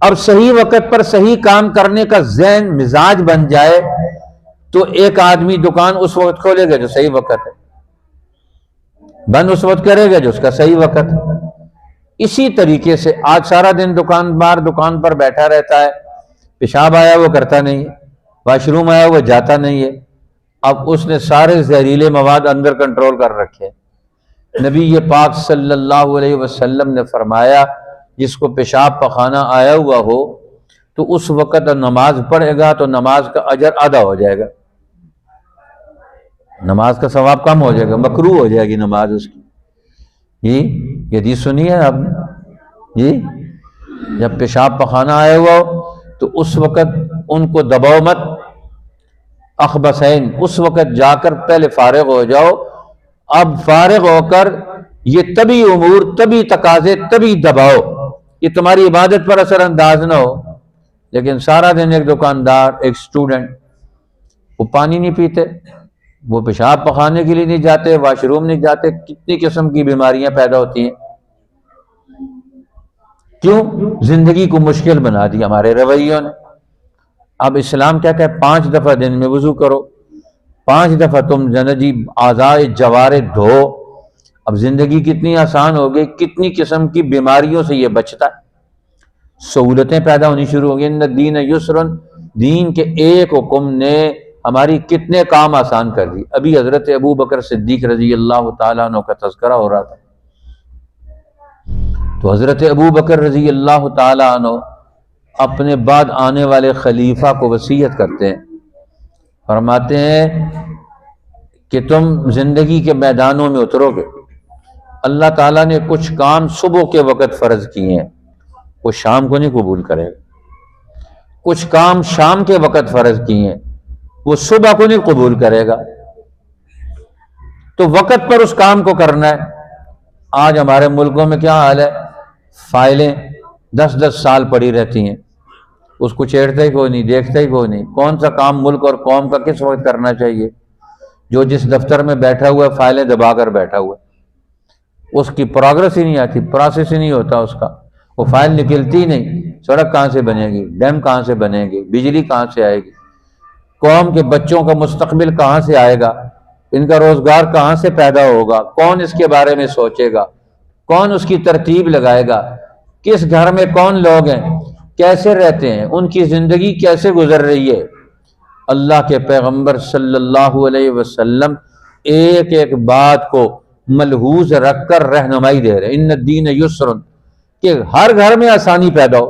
اب صحیح وقت پر صحیح کام کرنے کا ذہن مزاج بن جائے تو ایک آدمی دکان اس وقت کھولے گا جو صحیح وقت ہے، بند اس وقت کرے گا جو اس کا صحیح وقت ہے۔ اسی طریقے سے آج سارا دن دکان پر بیٹھا رہتا ہے، پیشاب آیا وہ کرتا نہیں ہے، واش روم آیا وہ جاتا نہیں ہے، اب اس نے سارے زہریلے مواد اندر کنٹرول کر رکھے۔ نبی پاک صلی اللہ علیہ وسلم نے فرمایا جس کو پیشاب پخانہ آیا ہوا ہو تو اس وقت نماز پڑھے گا تو نماز کا اجر آدھا ہو جائے گا، نماز کا ثواب کم ہو جائے گا، مکروہ ہو جائے گی نماز اس کی۔ جی یہ حدیث سنی ہے آپ نے؟ جی جب پیشاب پخانہ آیا ہوا ہو تو اس وقت ان کو دباؤ مت، اخبثین، اس وقت جا کر پہلے فارغ ہو جاؤ۔ اب فارغ ہو کر یہ طبی امور، طبی تقاضے، طبی دباؤ، یہ تمہاری عبادت پر اثر انداز نہ ہو۔ لیکن سارا دن ایک دکاندار، ایک اسٹوڈنٹ، وہ پانی نہیں پیتے، وہ پیشاب پخانے کے لیے نہیں جاتے، واش روم نہیں جاتے، کتنی قسم کی بیماریاں پیدا ہوتی ہیں۔ کیوں؟ زندگی کو مشکل بنا دی ہمارے رویوں نے۔ اب اسلام کیا کہ 5 دفعہ دن میں وضو کرو، 5 دفعہ تم جنجی اعضائے جوارے دھو۔ اب زندگی کتنی آسان ہو گئی، کتنی قسم کی بیماریوں سے یہ بچتا ہے، سہولتیں پیدا ہونی شروع ہو گئی۔ ان الدین یسر، دین کے ایک حکم نے ہماری کتنے کام آسان کر دی۔ ابھی حضرت ابو بکر صدیق رضی اللہ تعالیٰ عنہ کا تذکرہ ہو رہا تھا، تو حضرت ابو بکر رضی اللہ تعالیٰ عنہ اپنے بعد آنے والے خلیفہ کو وصیت کرتے ہیں، فرماتے ہیں کہ تم زندگی کے میدانوں میں اترو گے، اللہ تعالیٰ نے کچھ کام صبح کے وقت فرض کیے ہیں، وہ شام کو نہیں قبول کرے گا، کچھ کام شام کے وقت فرض کیے ہیں، وہ صبح کو نہیں قبول کرے گا، تو وقت پر اس کام کو کرنا ہے۔ آج ہمارے ملکوں میں کیا حال ہے، فائلیں 10 سال پڑی رہتی ہیں، اس کو چھیڑتا ہی کوئی نہیں، دیکھتا ہی کوئی نہیں۔ کون سا کام ملک اور قوم کا کس وقت کرنا چاہیے؟ جو جس دفتر میں بیٹھا ہوا ہے فائلیں دبا کر بیٹھا ہوا ہے، اس کی پروگرس ہی نہیں آتی، پروسیس ہی نہیں ہوتا اس کا، وہ فائل نکلتی ہی نہیں۔ سڑک کہاں سے بنے گی، ڈیم کہاں سے بنے گی، بجلی کہاں سے آئے گی، قوم کے بچوں کا مستقبل کہاں سے آئے گا، ان کا روزگار کہاں سے پیدا ہوگا، کون اس کے بارے میں سوچے گا، کون اس کی ترتیب لگائے گا، کس گھر میں کون لوگ ہیں، کیسے رہتے ہیں، ان کی زندگی کیسے گزر رہی ہے۔ اللہ کے پیغمبر صلی اللہ علیہ وسلم ایک ایک بات کو ملحوظ رکھ کر رہنمائی دے رہے ہیں۔ ان الدین یسر، کہ ہر گھر میں آسانی پیدا ہو۔